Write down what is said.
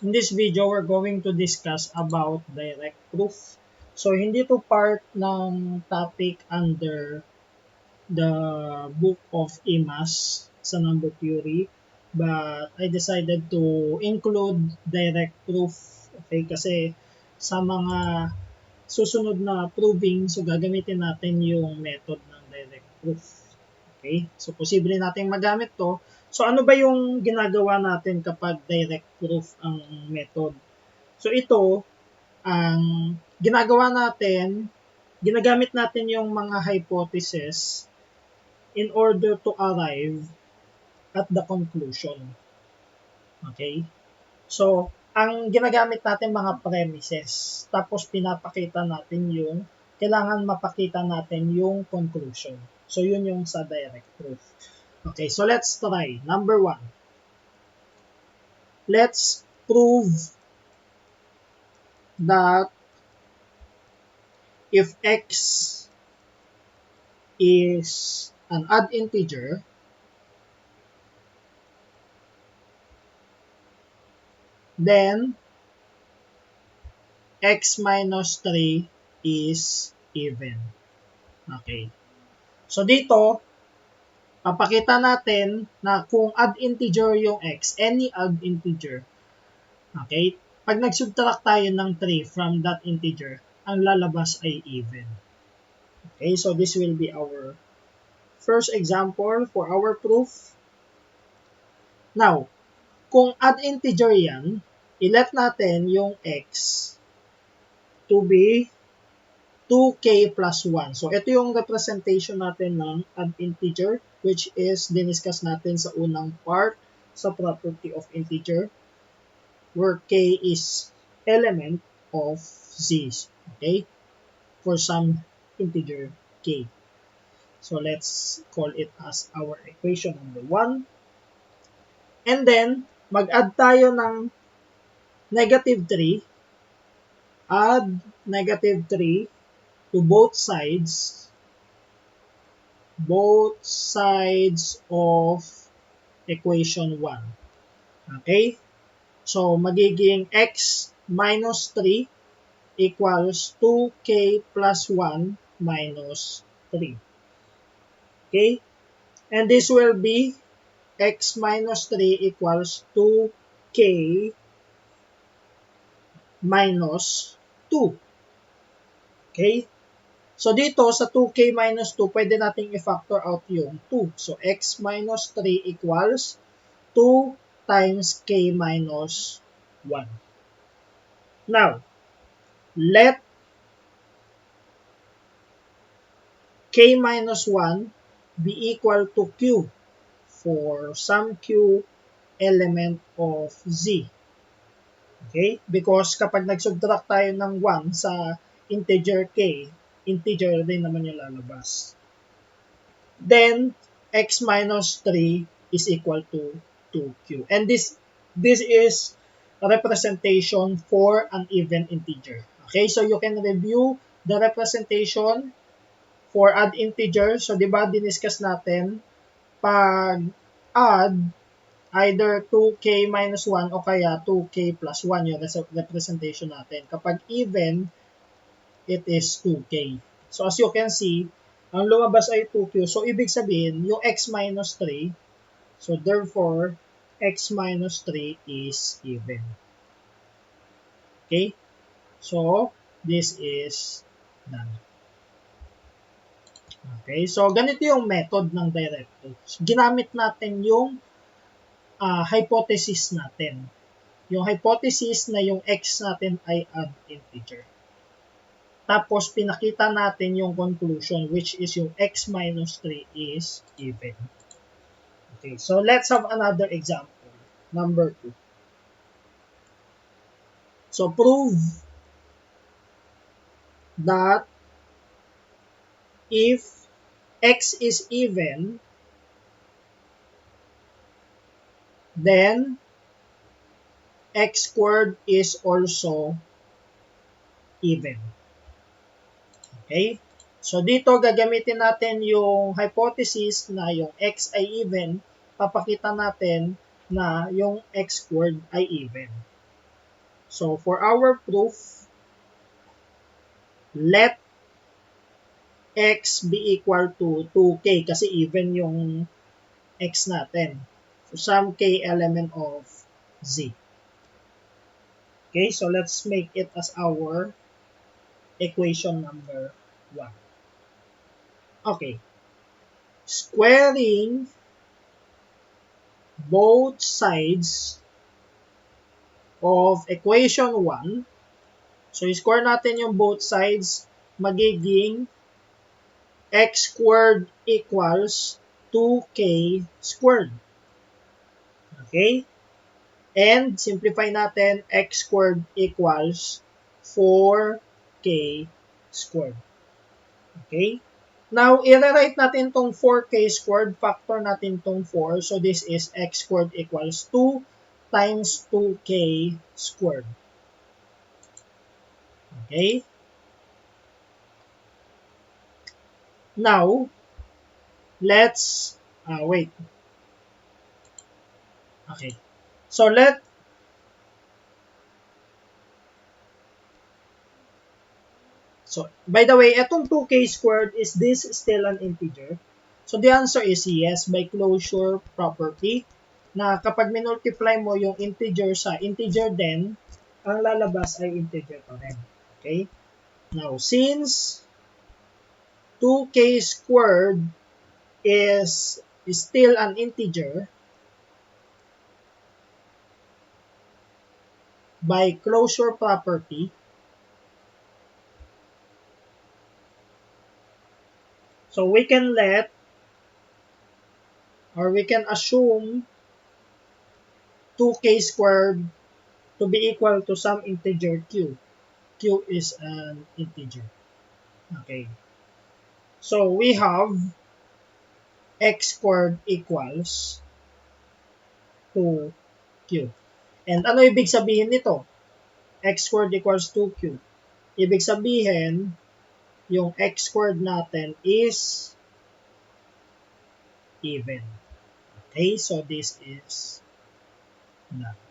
In this video, we're going to discuss about direct proof. So, hindi to part ng topic under the book of IMAS sa number theory, but I decided to include direct proof. Okay, kasi sa mga susunod na proving, so gagamitin natin yung method ng direct proof. Okay, so posible natin magamit to. So ano ba yung ginagawa natin kapag direct proof ang method? So ito, ang ginagawa natin, ginagamit natin yung mga hypothesis in order to arrive at the conclusion. Okay? So, ang ginagamit natin mga premises, tapos pinapakita natin yung, kailangan mapakita natin yung conclusion. So, yun yung sa direct proof. Okay, so let's try. Number 1. Let's prove that if x is an odd integer, then x minus 3 is even. Okay. So dito, papakita natin na kung odd integer yung x, any odd integer, okay, pag nag-subtract tayo ng 3 from that integer, ang lalabas ay even. Okay, so this will be our first example for our proof. Now, kung odd integer yan, i-let natin yung x to be 2k plus 1. So, ito yung representation natin ng odd integer, which is diniscuss natin sa unang part sa property of integer, where k is element of z's. Okay? For some integer k. So, let's call it as our equation number 1. And then, mag-add tayo ng negative 3. Add negative 3 to both sides of equation 1. Okay? So, magiging x minus 3 equals 2k plus 1 minus 3. Okay? And this will be x minus 3 equals 2k minus 2. Okay? So, dito sa 2k minus 2, pwede nating i-factor out yung 2. So, x minus 3 equals 2 times k minus 1. Now, let k minus 1 be equal to q for some q element of z. Okay? Because kapag nag-subtract tayo ng 1 sa integer k, integer din naman yung lalabas. Then, x minus 3 is equal to 2q. And this is a representation for an even integer. Okay, so you can review the representation for odd integer. So, di ba, diniscuss natin, pag add, either 2k minus 1 o kaya 2k plus 1 yung representation natin. Kapag even, it is 2k. So, as you can see, ang lumabas ay 2q. So, ibig sabihin, yung x minus 3, so therefore, x minus 3 is even. Okay? So, this is done. Okay? So, ganito yung method ng direct proof. Ginamit natin yung hypothesis natin. Yung hypothesis na yung x natin ay odd integer. Tapos, pinakita natin yung conclusion, which is yung x minus 3 is even. Okay, so let's have another example. Number 2. So, prove that if x is even, then x squared is also even. Okay? So, dito gagamitin natin yung hypothesis na yung x ay even. Papakita natin na yung x squared ay even. So, for our proof, let x be equal to 2k kasi even yung x natin. So, some k element of z. Okay, so let's make it as our equation number 1. Okay. Squaring both sides of equation 1. So, i-square natin yung both sides, magiging x squared equals 2k squared. Okay? And simplify natin, x squared equals 4k squared. Okay? Now, i-rewrite natin tong 4k squared, factor natin tong 4. So, this is x squared equals 2 times 2k squared. Okay? Now, let's, wait. Okay. So, by the way, etong 2k squared, is this still an integer? So, the answer is yes, by closure property, na kapag minultiply mo yung integer sa integer din, ang lalabas ay integer pa rin. Okay? Now, since 2k squared is still an integer, by closure property, so we can we can assume 2k squared to be equal to some integer q. Q is an integer. Okay. So we have x squared equals 2q. And ano ibig sabihin nito? X squared equals 2q. Ibig sabihin, yung x squared natin is even. Okay, so this is that.